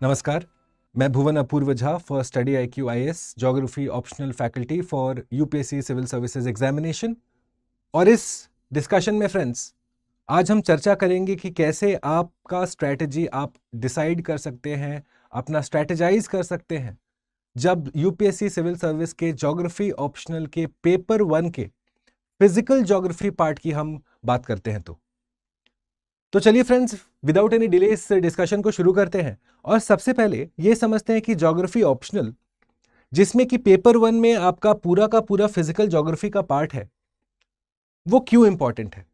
नमस्कार, मैं Bhuvan Apurva Jha for study IQ IAS geography optional faculty for UPSC civil services examination. और इस डिस्कशन में फ्रेंड्स आज हम चर्चा करेंगे कि कैसे आपका स्ट्रैटेजी आप डिसाइड कर सकते हैं, अपना स्ट्रैटेजाइज कर सकते हैं जब यूपीएससी सिविल सर्विस के ज्योग्राफी ऑप्शनल के पेपर 1 के फिजिकल ज्योग्राफी पार्ट की हम बात करते हैं। तो चलिए फ्रेंड्स, विदाउट एनी डिले इस डिस्कशन को शुरू करते हैं। और सबसे पहले ये समझते हैं कि ज्योग्राफी ऑप्शनल, जिसमें कि पेपर 1 में आपका पूरा का पूरा फिजिकल ज्योग्राफी का पार्ट है, वो क्यों इंपॉर्टेंट है।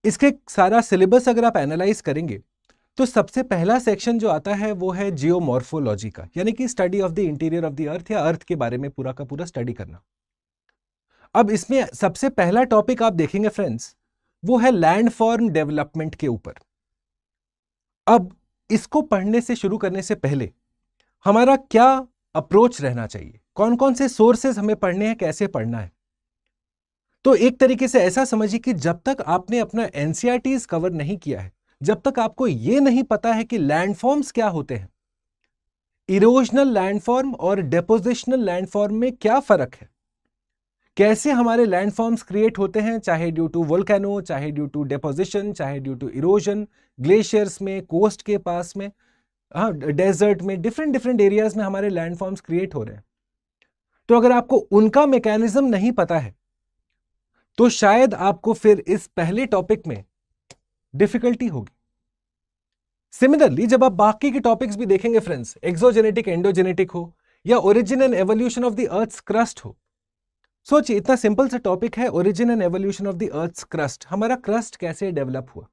इसके सारा सिलेबस अगर आप एनालाइज करेंगे तो सबसे पहला सेक्शन जो आता है वो है जियोमॉर्फोलॉजी का, यानी कि study of the interior of the earth या अर्थ के बारे में पूरा का पूरा स्टडी करना। अब इसमें सबसे पहला टॉपिक आप देखेंगे फ्रेंड्स, वो है लैंडफॉर्म डेवलपमेंट के ऊपर। अब इसको पढ़ने से शुरू करने से पहले हमारा क्या अप्रोच रहना चाहिए, कौन कौन से सोर्सेज हमें पढ़ने हैं, कैसे पढ़ना है। तो एक तरीके से ऐसा समझिए कि जब तक आपने अपना एनसीईआरटीज कवर नहीं किया है, जब तक आपको यह नहीं पता है कि लैंडफॉर्म्स क्या होते हैं, इरोजनल लैंडफॉर्म और डेपोजिशनल लैंडफॉर्म में क्या फर्क है, कैसे हमारे लैंडफॉर्म्स क्रिएट होते हैं, चाहे ड्यू टू वोल्केनो, चाहे ड्यू टू डेपोजिशन, चाहे ड्यू टू इरोजन, ग्लेशियर्स में, कोस्ट के पास में, डेजर्ट में, डिफरेंट डिफरेंट एरियाज में हमारे लैंडफॉर्म्स क्रिएट हो रहे हैं। तो अगर आपको उनका मैकेनिज्म नहीं पता है तो शायद आपको फिर इस पहले टॉपिक में डिफिकल्टी होगी। सिमिलरली जब आप बाकी के टॉपिक्स भी देखेंगे फ्रेंड्स, एक्सोजेनेटिक एंडोजेनेटिक हो या origin and evolution of the earth's crust हो, सोचिए इतना सिंपल सा टॉपिक है, origin and evolution of the earth's crust, हमारा क्रस्ट कैसे डेवलप हुआ।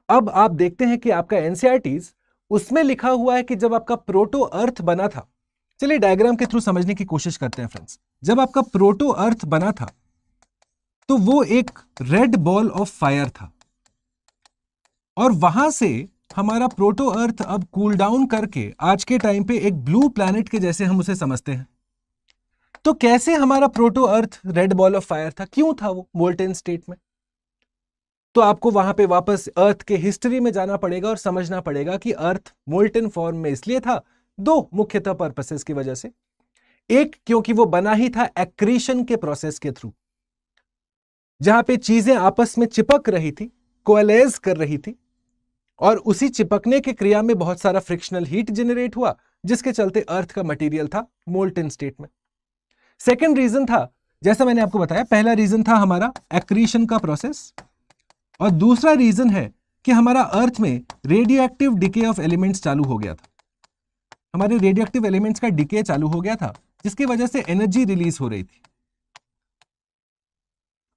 अब आप देखते हैं कि आपका एनसीईआरटीज उसमें लिखा हुआ है कि जब आपका प्रोटो अर्थ बना था, चलिए डायग्राम के थ्रू समझने की कोशिश करते हैं फ्रेंड्स। जब आपका प्रोटो अर्थ बना था तो वो एक रेड बॉल ऑफ फायर था, और वहां से हमारा प्रोटो अर्थ अब कूल डाउन करके आज के टाइम पे एक ब्लू प्लैनेट के जैसे हम उसे समझते हैं। तो कैसे हमारा proto earth red ball of fire था, क्यों था वो मोल्टेन स्टेट में। तो आपको वहां पे वापस अर्थ के हिस्ट्री में जाना पड़ेगा और समझना पड़ेगा कि अर्थ मोल्टेन फॉर्म में इसलिए था, दो मुख्यतः पर्पसेस की वजह से। एक, क्योंकि वो बना ही था एक्रीशन के प्रोसेस के थ्रू, जहां पे चीजें आपस में चिपक रही थी, कोएलेज कर रही थी, और उसी चिपकने के क्रिया में बहुत सारा फ्रिक्शनल हीट जनरेट हुआ, जिसके चलते अर्थ का मटेरियल था मोल्टेन स्टेट में। सेकेंड रीजन था, जैसा मैंने आपको बताया, पहला रीजन था हमारा एक्रीशन का प्रोसेस, और दूसरा रीजन है कि हमारा अर्थ में radio active decay of elements चालू हो गया था। हमारे रेडियो एक्टिव एलिमेंट्स का डिके चालू हो गया था, जिसकी वजह से एनर्जी रिलीज हो रही थी।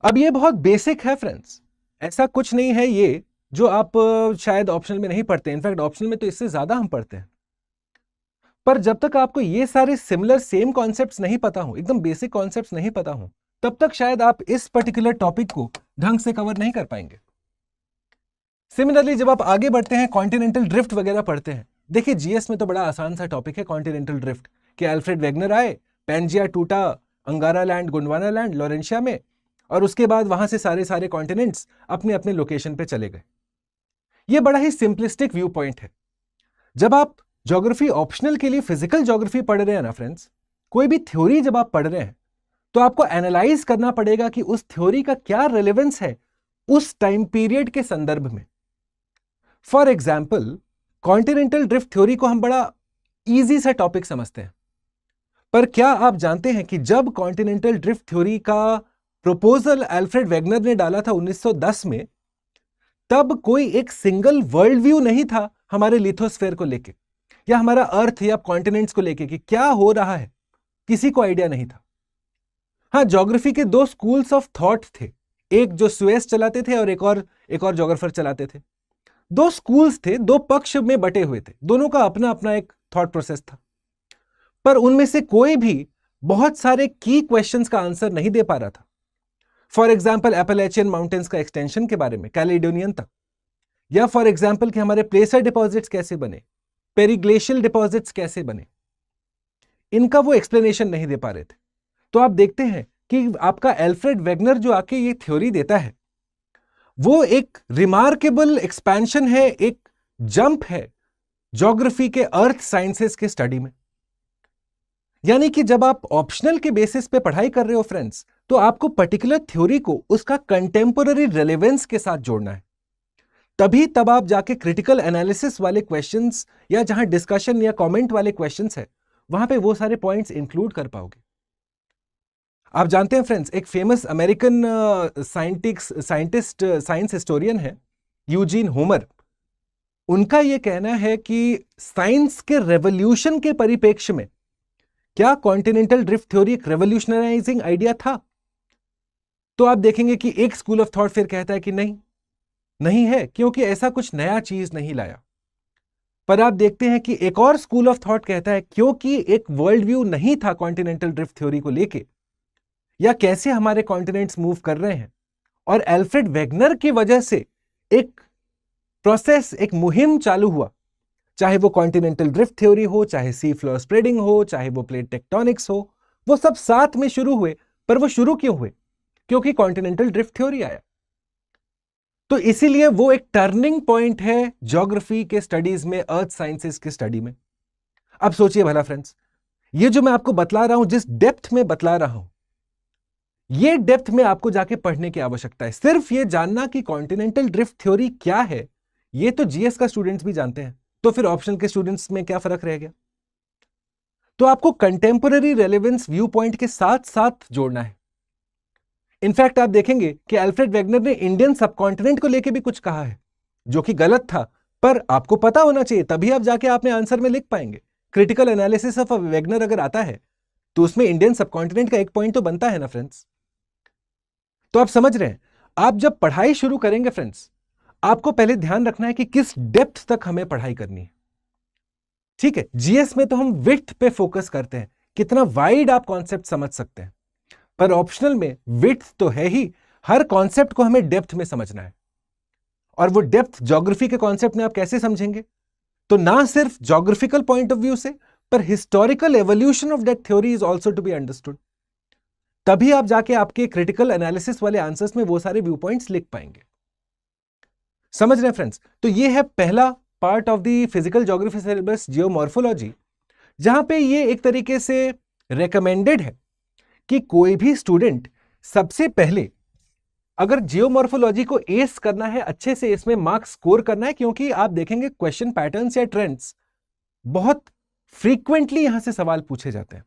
अब ये बहुत बेसिक है फ्रेंड्स, ऐसा कुछ नहीं है ये जो आप शायद ऑप्शनल में नहीं पढ़ते, इनफैक्ट ऑप्शनल में तो इससे ज्यादा हम पढ़ते हैं। पर जब तक आपको ये सारे सिमिलर सेम कॉन्सेप्ट्स नहीं पता हो, एकदम बेसिक कॉन्सेप्ट्स नहीं पता हो, तब तक शायद आप इस पर्टिकुलर टॉपिक को ढंग से कवर नहीं कर पाएंगे। सिमिलरली जब आप आगे बढ़ते हैं, कॉन्टिनेंटल ड्रिफ्ट वगैरह पढ़ते हैं, देखिए जीएस में तो बड़ा आसान सा टॉपिक है कॉन्टिनेंटल ड्रिफ्ट, कि अल्फ्रेड वेगनर आए, पैंजिया टूटा, अंगारा लैंड, गोंडवाना लैंड, लॉरेंशिया में, और उसके बाद वहां से सारे सारे कॉन्टिनेंट्स अपने अपने लोकेशन पे चले गए। ये बड़ा ही सिंपलिस्टिक व्यू पॉइंट है। जब आप ज्योग्राफी ऑप्शनल के लिए फिजिकल ज्योग्राफी पढ़ रहे हैं ना फ्रेंड्स, कोई भी थ्योरी जब आप पढ़ रहे हैं तो आपको एनालाइज करना पड़ेगा कि उस थ्योरी का क्या रिलेवेंस है उस टाइम पीरियड के संदर्भ में। For example, continental drift theory को हम बड़ा इजी सा टॉपिक समझते हैं, पर क्या आप जानते हैं कि जब कॉन्टिनेंटल ड्रिफ्ट थ्योरी का प्रपोजल अल्फ्रेड वेगनर ने डाला था 1910 में, तब कोई एक सिंगल वर्ल्ड व्यू नहीं था हमारे लिथोस्फेयर को लेके, या हमारा अर्थ या कॉन्टिनेंट्स को लेके कि क्या हो रहा है, किसी को आइडिया नहीं था। हाँ, ज्योग्राफी के दो स्कूल्स ऑफ थॉट थे, एक जो सुएस चलाते थे और एक और ज्योग्राफर चलाते थे। दो स्कूल्स थे, दो पक्ष में बटे हुए थे, दोनों का अपना अपना एक थॉट प्रोसेस था, पर उनमें से कोई भी बहुत सारे की क्वेश्चंस का आंसर नहीं दे पा रहा था। फॉर एग्जाम्पल, एपेलेचियन माउंटेन्स का एक्सटेंशन के बारे में, कैलेडोनियन तक, या फॉर एग्जाम्पल कि हमारे प्लेसर डिपॉजिट्स कैसे बने, पेरीग्लेशियल डिपॉजिट्स कैसे बने, इनका वो एक्सप्लेनेशन नहीं दे पा रहे थे। तो आप देखते हैं कि आपका अल्फ्रेड वेगनर जो आके ये थ्योरी देता है, वो एक रिमार्केबल एक्सपेंशन है, एक जंप है ज्योग्राफी के अर्थ साइंसेस के स्टडी में। यानी कि जब आप ऑप्शनल के बेसिस पे पढ़ाई कर रहे हो फ्रेंड्स, तो आपको पर्टिकुलर थ्योरी को उसका कंटेम्पोररी रेलेवेंस के साथ जोड़ना है। तब आप जाके क्रिटिकल एनालिसिस वाले क्वेश्चंस या जहां डिस्कशन या कमेंट वाले क्वेश्चंस है, वहां पे वो सारे पॉइंट्स इंक्लूड कर पाओगे। आप जानते हैं फ्रेंड्स, एक famous American scientist science historian है यूजीन होमर। उनका यह कहना है कि साइंस के रेवोल्यूशन के परिप्रेक्ष्य में क्या कॉन्टिनेंटल ड्रिफ्ट थ्योरी एक रेवोल्यूशनराइजिंग आइडिया था? तो आप देखेंगे कि एक स्कूल ऑफ थॉट फिर कहता है कि नहीं है, क्योंकि ऐसा कुछ नया चीज नहीं लाया। पर आप देखते हैं कि एक और स्कूल ऑफ थॉट कहता है क्योंकि एक वर्ल्ड व्यू नहीं था कॉन्टिनेंटल ड्रिफ्ट थ्योरी को लेके, या कैसे हमारे कॉन्टिनेंट्स मूव कर रहे हैं, और एल्फ्रेड वेगनर की वजह से एक प्रोसेस, एक मुहिम चालू हुआ, चाहे वो कॉन्टिनेंटल ड्रिफ्ट थ्योरी हो, चाहे सी फ्लोर स्प्रेडिंग हो, चाहे वो प्लेट टेक्टोनिक्स हो, वो सब साथ में शुरू हुए। पर वो शुरू क्यों हुए? क्योंकि कॉन्टिनेंटल ड्रिफ्ट थ्योरी आया। तो इसीलिए वो एक टर्निंग पॉइंट है ज्योग्राफी के स्टडीज में, अर्थ साइंसेस के स्टडी में। अब सोचिए भला फ्रेंड्स, ये जो मैं आपको बतला रहा हूं, जिस डेप्थ में बतला रहा हूं, ये डेप्थ में आपको जाके पढ़ने की आवश्यकता है। सिर्फ ये जानना कि कॉन्टिनेंटल ड्रिफ्ट थ्योरी क्या है, ये तो जीएस का स्टूडेंट्स भी जानते हैं, तो फिर ऑप्शनल के स्टूडेंट्स में क्या फर्क रह गया? तो आपको कंटेम्पोररी रेलेवेंस व्यू पॉइंट के साथ साथ जोड़ना है। इनफैक्ट आप देखेंगे कि अल्फ्रेड वेगनर ने इंडियन सबकॉन्टिनेंट को लेकर भी कुछ कहा है, जो कि गलत था, पर आपको पता होना चाहिए, तभी आप जाके आपने आंसर में लिख पाएंगे। क्रिटिकल एनालिसिस ऑफ वेगनर अगर आता है तो उसमें इंडियन सबकॉन्टिनेंट का एक पॉइंट तो बनता है ना फ्रेंड्स। तो आप समझ रहे हैं, आप जब पढ़ाई शुरू करेंगे फ्रेंड्स, आपको पहले ध्यान रखना है कि किस डेप्थ तक हमें पढ़ाई करनी है। ठीक है, जीएस में तो हम विड्थ पे फोकस करते हैं, कितना वाइड आप कॉन्सेप्ट समझ सकते हैं, पर ऑप्शनल में विड्थ तो है ही, हर कॉन्सेप्ट को हमें डेप्थ में समझना है। और वो डेप्थ ज्योग्राफी के कॉन्सेप्ट में आप कैसे समझेंगे? तो ना सिर्फ ज्योग्राफिकल पॉइंट ऑफ व्यू से, पर historical evolution of that theory is also to be understood. तभी आप जाके आपके क्रिटिकल एनालिसिस वाले आंसर्स में वो सारे व्यू पॉइंट्स लिख पाएंगे। समझ रहे हैं फ्रेंड्स? तो ये है पहला part of the physical geography syllabus, geomorphology, जहां पे ये एक तरीके से रेकमेंडेड है कि कोई भी स्टूडेंट सबसे पहले अगर जियोमॉर्फोलॉजी को एस करना है, अच्छे से इसमें मार्क्स स्कोर करना है, क्योंकि आप देखेंगे क्वेश्चन पैटर्न्स या ट्रेंड्स बहुत फ्रीक्वेंटली यहां से सवाल पूछे जाते हैं,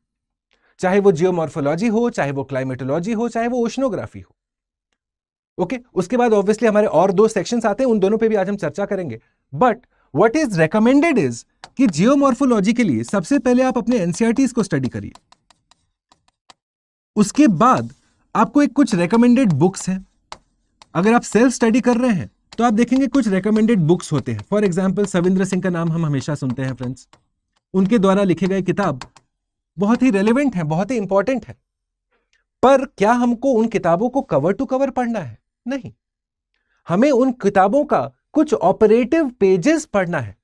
चाहे वो जियोमॉर्फोलॉजी हो, चाहे वो क्लाइमेटोलॉजी हो, चाहे वो ओशनोग्राफी हो। ओके, उसके बाद ऑब्वियसली हमारे और दो सेक्शंस आते हैं, उन दोनों पे भी आज हम चर्चा करेंगे। But what is recommended is कि जियोमॉर्फोलॉजी के लिए सबसे पहले आप अपने एनसीईआरटीज को स्टडी करिए। उसके बाद आपको एक कुछ रेकमेंडेड बुक्स हैं। अगर आप सेल्फ स्टडी कर रहे हैं तो आप देखेंगे कुछ रेकमेंडेड बुक्स होते हैं। फॉर एग्जाम्पल सविंद्र सिंह का नाम हम हमेशा सुनते हैं फ्रेंड्स, उनके द्वारा लिखे गए किताब बहुत ही रेलेवेंट है, बहुत ही इंपॉर्टेंट है। पर क्या हमको उन किताबों को कवर टू कवर पढ़ना है? नहीं, हमें उन किताबों का कुछ ऑपरेटिव पेजेस पढ़ना है,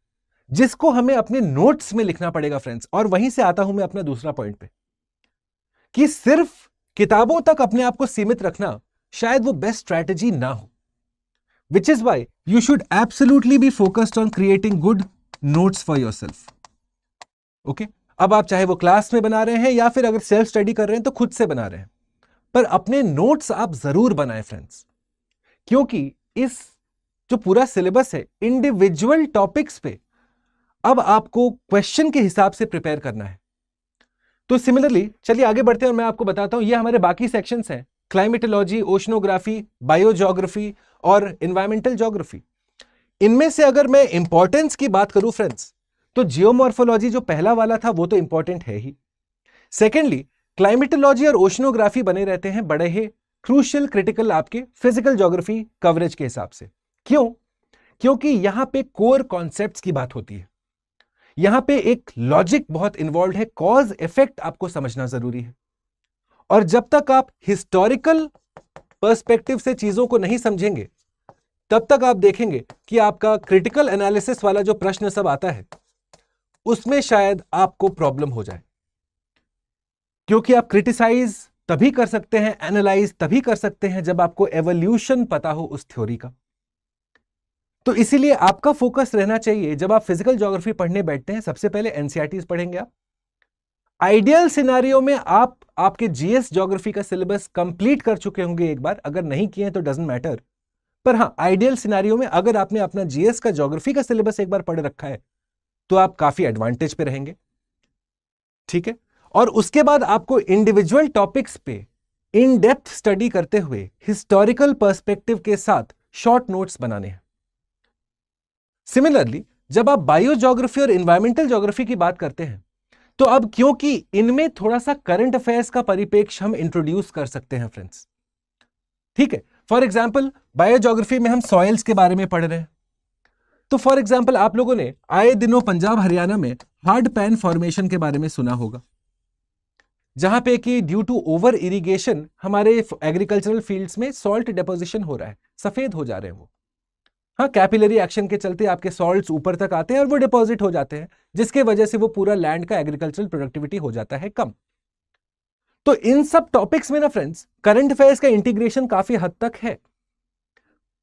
जिसको हमें अपने नोट्स में लिखना पड़ेगा फ्रेंड्स। और वहीं से आता हूं मैं अपना दूसरा पॉइंट पे, कि सिर्फ किताबों तक अपने आप को सीमित रखना शायद वो बेस्ट स्ट्रैटेजी ना हो, which is why you should absolutely be focused on creating good notes for yourself. Okay, अब आप चाहे वो क्लास में बना रहे हैं या फिर अगर सेल्फ स्टडी कर रहे हैं तो खुद से बना रहे हैं, पर अपने नोट्स आप जरूर बनाएं फ्रेंड्स, क्योंकि इस जो पूरा सिलेबस है इंडिविजुअल टॉपिक्स पे अब आपको क्वेश्चन के हिसाब से प्रिपेयर करना है। तो सिमिलरली चलिए आगे बढ़ते हैं और मैं आपको बताता हूं, ये हमारे बाकी सेक्शंस हैं, क्लाइमेटोलॉजी, ओशनोग्राफी, बायोज्योग्राफी और एनवायरमेंटल ज्योग्राफी। इनमें से अगर मैं इंपॉर्टेंस की बात करूं फ्रेंड्स, तो जियोमॉर्फोलॉजी जो पहला वाला था वो तो इंपॉर्टेंट है ही। सेकेंडली क्लाइमेटोलॉजी और ओशनोग्राफी बने रहते हैं बड़े ही क्रूशियल क्रिटिकल आपके फिजिकल ज्योग्राफी कवरेज के हिसाब से। क्यों? क्योंकि यहां पे कोर कॉन्सेप्ट्स की बात होती है, यहां पे एक लॉजिक बहुत इन्वॉल्व है, कॉज इफेक्ट आपको समझना जरूरी है। और जब तक आप हिस्टोरिकल पर्सपेक्टिव से चीजों को नहीं समझेंगे, तब तक आप देखेंगे कि आपका क्रिटिकल एनालिसिस वाला जो प्रश्न सब आता है उसमें शायद आपको प्रॉब्लम हो जाए, क्योंकि आप क्रिटिसाइज तभी कर सकते हैं, एनालाइज तभी कर सकते हैं जब आपको एवोल्यूशन पता हो उस थ्योरी का। तो इसीलिए आपका फोकस रहना चाहिए जब आप फिजिकल ज्योग्राफी पढ़ने बैठते हैं, सबसे पहले एनसीईआरटीज पढ़ेंगे आप। आइडियल सिनारियो में आप आपके जीएस ज्योग्राफी का सिलेबस कंप्लीट कर चुके होंगे एक बार, अगर नहीं किए तो डजंट मैटर। पर हाँ, आइडियल सिनारियो में अगर आपने अपना जीएस का ज्योग्राफी का सिलेबस एक बार पढ़ रखा है तो आप काफी एडवांटेज पे रहेंगे, ठीक है। और उसके बाद आपको इंडिविजुअल टॉपिक्स पे इन डेप्थ स्टडी करते हुए हिस्टोरिकल पर्सपेक्टिव के साथ शॉर्ट नोट्स बनाने हैं। सिमिलरली जब आप बायो ज्योग्राफी और एनवायरमेंटल ज्योग्राफी की बात करते हैं तो अब क्योंकि इनमें थोड़ा सा करंट अफेयर्स का परिपेक्ष हम इंट्रोड्यूस कर सकते हैं फ्रेंड्स, ठीक है। फॉर एग्जाम्पल बायो ज्योग्राफी में हम सॉइल्स के बारे में पढ़ रहे हैं, तो फॉर एग्जाम्पल आप लोगों ने आए दिनों पंजाब हरियाणा में हार्ड पैन फॉर्मेशन के बारे में सुना होगा, जहां पे कि ड्यू टू ओवर इरिगेशन हमारे एग्रीकल्चरल फील्ड्स में सॉल्ट डिपोजिशन हो रहा है, सफेद हो जा रहे हैं वो। हाँ, कैपिलरी एक्शन के चलते आपके सॉल्ट्स ऊपर तक आते हैं और वो डिपॉजिट हो जाते हैं, जिसके वजह से वो पूरा लैंड का एग्रीकल्चरल प्रोडक्टिविटी हो जाता है कम। तो इन सब टॉपिक्स में ना फ्रेंड्स करंट अफेयर्स का इंटीग्रेशन काफी हद तक है,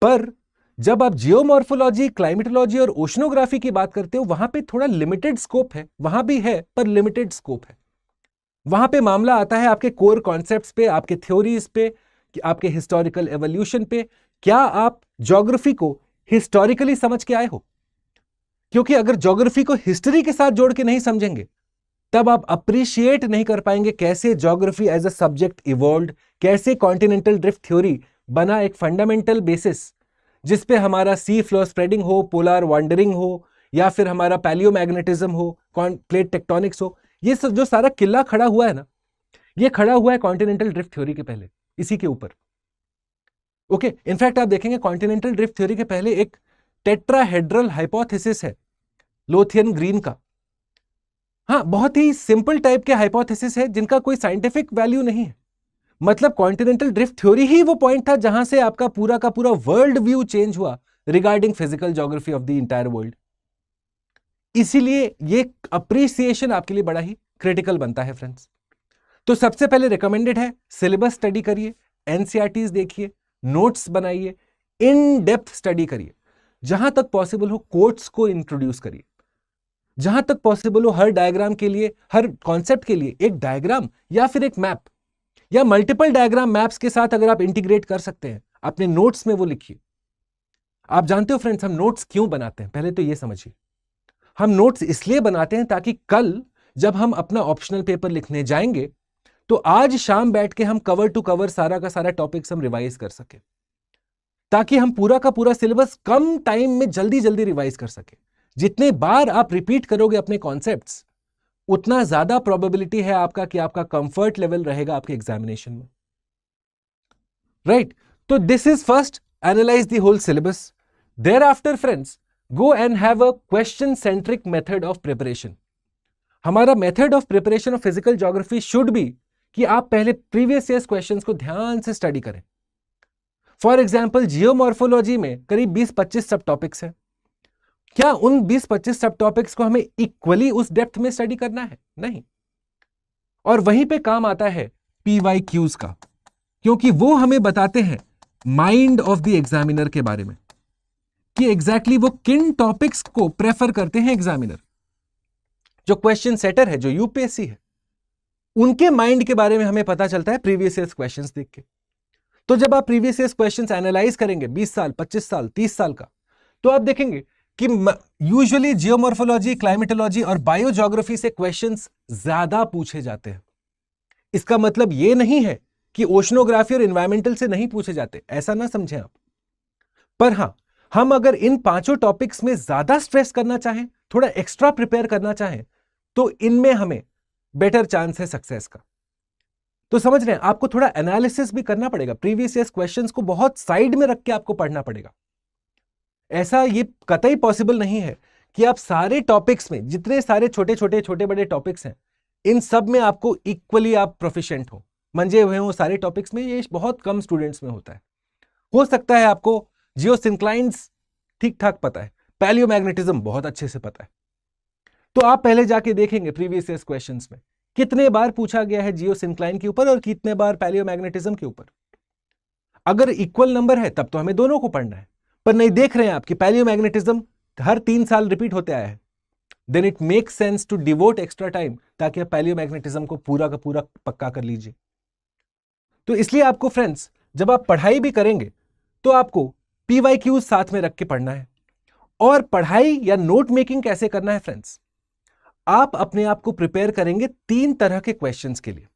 पर जब आप जियोमॉर्फोलॉजी, क्लाइमेटोलॉजी और ओशनोग्राफी की बात करते हो वहां पे थोड़ा लिमिटेड स्कोप है, वहां भी है पर लिमिटेड स्कोप है। वहां पे मामला आता है आपके कोर कॉन्सेप्ट्स पे, आपके थ्योरीज पे, आपके हिस्टोरिकल एवोल्यूशन पे। क्या आप ज्योग्राफी को हिस्टोरिकली समझ के आए हो? क्योंकि अगर ज्योग्राफी को हिस्ट्री के साथ जोड़ के नहीं समझेंगे तब आप अप्रिशिएट नहीं कर पाएंगे कैसे geography as a subject evolved, कैसे कॉन्टिनेंटल ड्रिफ्ट थ्योरी बना एक फंडामेंटल बेसिस जिसपे हमारा सी फ्लोर स्प्रेडिंग हो, पोलर वांडरिंग हो, या फिर हमारा पैलियोमैग्नेटिज्म हो, प्लेट टेक्टोनिक्स हो। ये जो सारा किला खड़ा हुआ है ना, ये खड़ा हुआ है कॉन्टिनेंटल ड्रिफ्ट थ्योरी के पहले, इसी के ऊपर। ओके, इनफैक्ट आप देखेंगे कॉन्टिनेंटल ड्रिफ्ट थ्योरी के पहले एक टेट्राहेड्रल हाइपोथेसिस है लोथियन ग्रीन का। हाँ, बहुत ही सिंपल टाइप के हाइपोथेसिस है जिनका कोई साइंटिफिक वैल्यू नहीं है। मतलब कॉन्टिनेंटल ड्रिफ्ट थ्योरी ही वो पॉइंट था जहां से आपका पूरा का पूरा वर्ल्ड व्यू चेंज हुआ regarding physical geography of the entire world. इसीलिए ये अप्रिसिएशन आपके लिए बड़ा ही क्रिटिकल बनता है फ्रेंड्स। तो सबसे पहले रिकमेंडेड है सिलेबस स्टडी करिए, एनसीईआरटीज देखिए, नोट्स बनाइए, इन डेप्थ स्टडी करिए, जहां तक पॉसिबल हो कोट्स को इंट्रोड्यूस करिए, जहां तक पॉसिबल हो हर डायग्राम के लिए, हर कॉन्सेप्ट के लिए एक डायग्राम या फिर एक मैप या मल्टीपल डायग्राम मैप्स के साथ अगर आप इंटीग्रेट कर सकते हैं अपने नोट्स में वो लिखिए। आप जानते हो फ्रेंड्स हम नोट्स क्यों बनाते हैं, पहले तो ये समझिए। हम नोट्स इसलिए बनाते हैं ताकि कल जब हम अपना ऑप्शनल पेपर लिखने जाएंगे तो आज शाम बैठ के हम कवर टू कवर सारा का सारा टॉपिक्स हम रिवाइज कर सके, ताकि हम पूरा का पूरा सिलेबस कम टाइम में जल्दी जल्दी रिवाइज कर सके। जितने बार आप रिपीट करोगे अपने कॉन्सेप्ट्स उतना ज्यादा प्रोबेबिलिटी है आपका कि आपका कंफर्ट लेवल रहेगा आपके एग्जामिनेशन में, राइट। तो this is first, analyse the whole syllabus. Thereafter friends go and have a question centric method of preparation. हमारा method of preparation of physical geography should be कि आप पहले previous years questions को ध्यान से study करें। For example geomorphology में करीब 20-25 सब टॉपिक्स हैं। क्या उन 20-25 सब टॉपिक्स को हमें इक्वली उस डेप्थ में स्टडी करना है? नहीं। और वहीं पे काम आता है PYQs का, क्योंकि वो हमें बताते हैं माइंड ऑफ द एग्जामिनर के बारे में कि एग्जैक्टली वो किन टॉपिक्स को प्रेफर करते हैं एग्जामिनर। जो क्वेश्चन सेटर है, जो यूपीएससी है, उनके माइंड के बारे में हमें पता चलता है प्रीवियस ईयर्स क्वेश्चंस देख के। तो जब आप प्रीवियस ईयर्स क्वेश्चंस एनालाइज करेंगे 20 साल, 25 साल, 30 साल का, तो आप देखेंगे कि यूजुअली जियोमॉर्फोलॉजी, क्लाइमेटोलॉजी और बायो ज्योग्राफी से क्वेश्चंस ज्यादा पूछे जाते हैं। इसका मतलब यह नहीं है कि ओशनोग्राफी और एनवायरमेंटल से नहीं पूछे जाते, ऐसा ना समझें आप। पर हां, हम अगर इन पांचों टॉपिक्स में ज्यादा स्ट्रेस करना चाहें, थोड़ा एक्स्ट्रा प्रिपेयर करना चाहें, तो इनमें हमें बेटर चांस है सक्सेस का। तो समझ रहे हैं, आपको थोड़ा एनालिसिस भी करना पड़ेगा, प्रीवियस ईयर्स क्वेश्चंस को बहुत साइड में रख के आपको पढ़ना पड़ेगा। ऐसा ये कतई पॉसिबल नहीं है कि आप सारे टॉपिक्स में, जितने सारे छोटे छोटे छोटे बड़े टॉपिक्स हैं, इन सब में आपको इक्वली आप प्रोफिशिएंट हो, मंजे हुए हो सारे टॉपिक्स में। ये बहुत कम स्टूडेंट्स में होता है। हो सकता है आपको जियोसिंक्लाइंस ठीक ठाक पता है, पैलियोमैग्नेटिज्म बहुत अच्छे से पता है, तो आप पहले जाके देखेंगे प्रीवियस ईयर्स क्वेश्चंस में कितने बार पूछा गया है जियोसिंक्लाइन के ऊपर और कितने बार पैलियोमैग्नेटिज्म के ऊपर। अगर इक्वल नंबर है तब तो हमें दोनों को पढ़ना है, पर नहीं देख रहे हैं आप कि पैलियोमैग्नेटिज्म हर 3 साल रिपीट होते आया है, then it make sense to devote extra time ताकि आप पैलियोमैग्नेटिज्म को पूरा का पूरा पक्का कर लीजिए। तो इसलिए आपको फ्रेंड्स जब आप पढ़ाई भी करेंगे तो आपको PYQ साथ में रख के पढ़ना है। और पढ़ाई या नोट मेकिंग कैसे करना है फ्रेंड्स, आप अपने आप को प्रिपेयर करेंगे 3 तरह के क्वेश्चंस के लिए।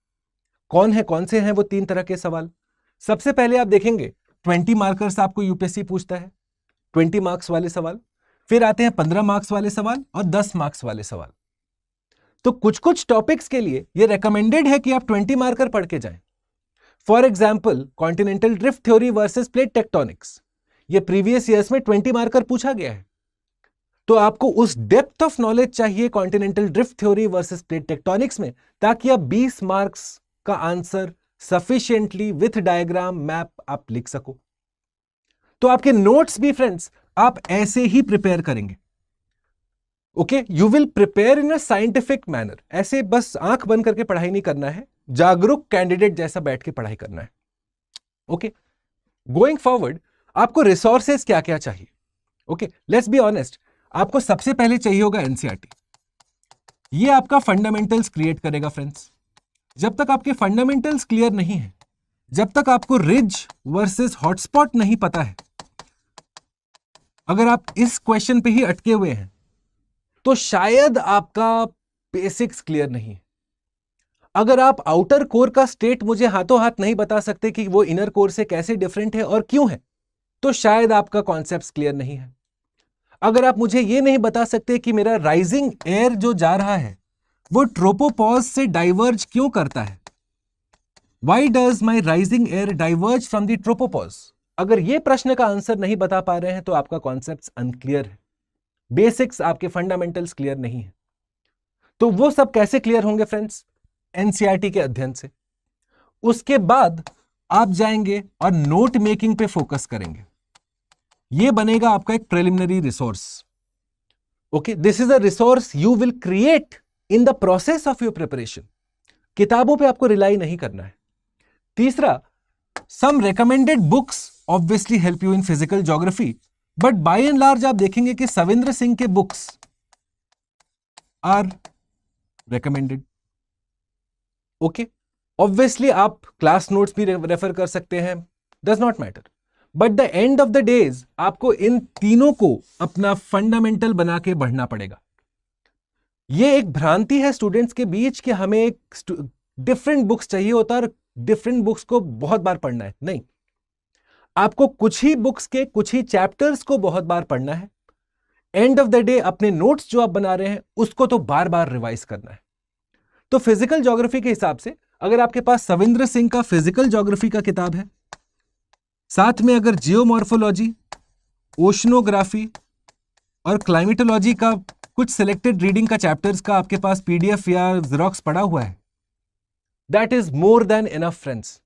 कौन से हैं वो 3 तरह के सवाल? सबसे पहले आप देखेंगे 20 मार्कर्स आपको यूपीएससी पूछता है, 20 मार्क्स वाले सवाल। फिर आते हैं 15 मार्क्स वाले सवाल और 10 मार्क्स वाले सवाल। तो कुछ कुछ टॉपिक्स के लिए ये रेकमेंडेड है कि आप 20 मार्कर पढ़ के जाएं। For example continental drift theory versus plate tectonics, ये प्रीवियस ईयर्स में 20 मार्कर पूछा गया है। तो आपको उस डेप्थ ऑफ नॉलेज चाहिए continental drift theory versus plate tectonics में, ताकि आप 20 मार्क्स का answer sufficiently with diagram map आप लिख सको। तो आपके नोट्स भी फ्रेंड्स आप ऐसे ही प्रिपेयर करेंगे। Okay, you will prepare in a scientific manner. ऐसे बस आंख बंद करके पढ़ाई नहीं करना है, जागरूक कैंडिडेट जैसा बैठ के पढ़ाई करना है। ओके, गोइंग फॉरवर्ड आपको रिसोर्सेज क्या क्या चाहिए? ओके, लेट्स बी ऑनेस्ट, आपको सबसे पहले चाहिए होगा एनसीईआरटी। ये आपका फंडामेंटल्स क्रिएट करेगा फ्रेंड्स। जब तक आपके फंडामेंटल्स क्लियर नहीं है, जब तक आपको रिज वर्सेस हॉटस्पॉट नहीं पता है, अगर आप इस क्वेश्चन पे ही अटके हुए हैं तो शायद आपका बेसिक्स क्लियर नहीं है। अगर आप आउटर कोर का स्टेट मुझे हाथों हाथ नहीं बता सकते कि वो इनर कोर से कैसे डिफरेंट है और क्यों है, तो शायद आपका कॉन्सेप्ट क्लियर नहीं है। अगर आप मुझे ये नहीं बता सकते कि मेरा राइजिंग एयर जो जा रहा है वो ट्रोपोपॉज से डाइवर्ज क्यों करता है, Why does my rising air diverge from the tropopause? अगर ये प्रश्न का आंसर नहीं बता पा रहे हैं तो आपका कॉन्सेप्ट अनक्लियर है, बेसिक्स आपके फंडामेंटल्स क्लियर नहीं है। तो वो सब कैसे क्लियर होंगे फ्रेंड्स? एनसीईआरटी के अध्ययन से। उसके बाद आप जाएंगे और नोट मेकिंग पे फोकस करेंगे। ये बनेगा आपका एक preliminary resource. Okay, this is a resource you will create in the process of your preparation. किताबों पे आपको रिलाई नहीं करना है। तीसरा, some recommended books obviously help you in physical geography, but by and large आप देखेंगे कि सविंद्र सिंह के books are recommended. Okay, obviously आप क्लास नोट्स भी रेफर कर सकते हैं, does not matter, but the end of the days आपको इन तीनों को अपना फंडामेंटल बना के बढ़ना पड़ेगा। ये एक भ्रांति है स्टूडेंट्स के बीच कि हमें एक डिफरेंट बुक्स चाहिए होता है और डिफरेंट बुक्स को बहुत बार पढ़ना है। नहीं, आपको कुछ ही बुक्स के कुछ ही चैप्टर्स को बहुत बार पढ़ना है। एंड ऑफ द डे अपने नोट्स जो आप बना रहे हैं उसको तो बार बार रिवाइज करना है। तो फिजिकल ज्योग्राफी के हिसाब से अगर आपके पास सविंद्र सिंह का फिजिकल ज्योग्राफी का किताब है, साथ में अगर जियोमॉर्फोलॉजी, ओशनोग्राफी और क्लाइमेटोलॉजी का कुछ सिलेक्टेड रीडिंग का चैप्टर्स का आपके पास पीडीएफ या जेरॉक्स पड़ा हुआ है, that is more than enough friends.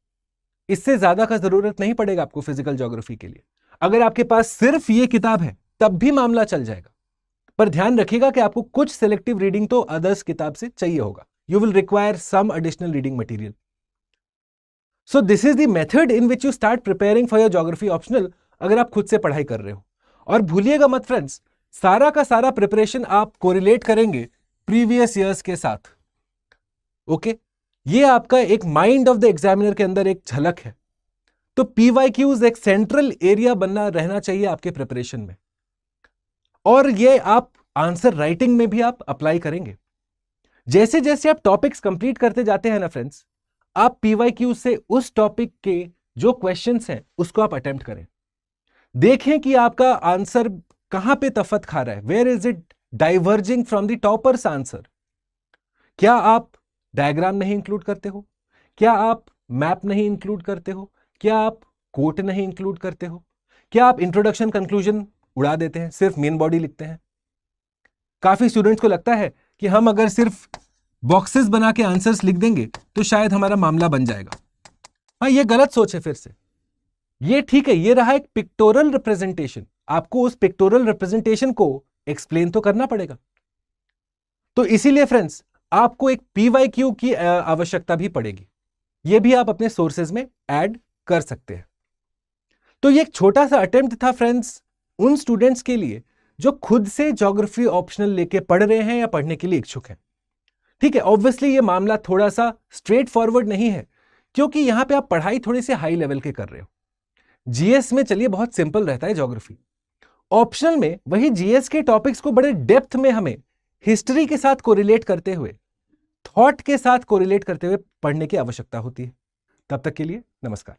इससे ज्यादा का जरूरत नहीं पड़ेगा आपको फिजिकल ज्योग्राफी के लिए। अगर आपके पास सिर्फ ये किताब है तब भी मामला चल जाएगा, पर ध्यान रखिएगा कि आपको कुछ सिलेक्टिव रीडिंग तो अदर्स किताब से चाहिए होगा। You will require some additional reading material. So this is the method in which you start preparing for your geography optional, अगर आप खुद से पढ़ाई कर रहे हो। और भूलिएगा मत फ्रेंड्स, सारा का सारा प्रिपरेशन आप कोरिलेट करेंगे प्रीवियस ईयर्स के साथ। ओके, ये आपका एक माइंड ऑफ द एग्जामिनर के अंदर एक झलक है। तो पीवाईक्यूज एक सेंट्रल एरिया बनना रहना चाहिए आपके प्रिपरेशन में, और ये आप आंसर राइटिंग में भी आप अप्लाई करेंगे। जैसे जैसे आप टॉपिक्स कंप्लीट करते जाते हैं ना फ्रेंड्स, आप पीवाईक्यू से उस टॉपिक के जो क्वेश्चंस हैं उसको आप अटेम्प्ट करें। देखें कि आपका आंसर कहां पे तफत खा रहा है, where is it diverging from the toppers answer. क्या आप डायग्राम नहीं इंक्लूड करते हो? क्या आप मैप नहीं इंक्लूड करते हो? क्या आप कोट नहीं इंक्लूड करते हो? क्या आप इंट्रोडक्शन कंक्लूजन उड़ा देते हैं, सिर्फ मेन बॉडी लिखते हैं? काफी स्टूडेंट्स को लगता है कि हम अगर सिर्फ बॉक्सेस बना के आंसर्स लिख देंगे तो शायद हमारा मामला बन जाएगा। हाँ, ये गलत सोच है। फिर से ये ठीक है, ये रहा एक पिक्टोरल रिप्रेजेंटेशन, आपको उस पिक्टोरल रिप्रेजेंटेशन को एक्सप्लेन तो करना पड़ेगा। तो इसीलिए फ्रेंड्स आपको एक पीवाईक्यू की आवश्यकता भी पड़ेगी। ये भी आप अपने सोर्सेज में ऐड कर सकते हैं। तो ये एक छोटा सा अटेम्प्ट था फ्रेंड्स उन स्टूडेंट्स के लिए जो खुद से ज्योग्राफी ऑप्शनल लेके पढ़ रहे हैं या पढ़ने के लिए इच्छुक हैं। ठीक है, ऑब्वियसली ये मामला थोड़ा सा स्ट्रेट फॉरवर्ड नहीं है, क्योंकि यहां पे आप पढ़ाई थोड़ी सी हाई लेवल के कर रहे हो। जीएस में चलिए बहुत सिंपल रहता है ज्योग्राफी, ऑप्शनल में वही जीएस के टॉपिक्स को बड़े डेप्थ में हमें हिस्ट्री के साथ कोरिलेट करते हुए, थॉट के साथ कोरिलेट करते हुए पढ़ने की आवश्यकता होती है। तब तक के लिए नमस्कार।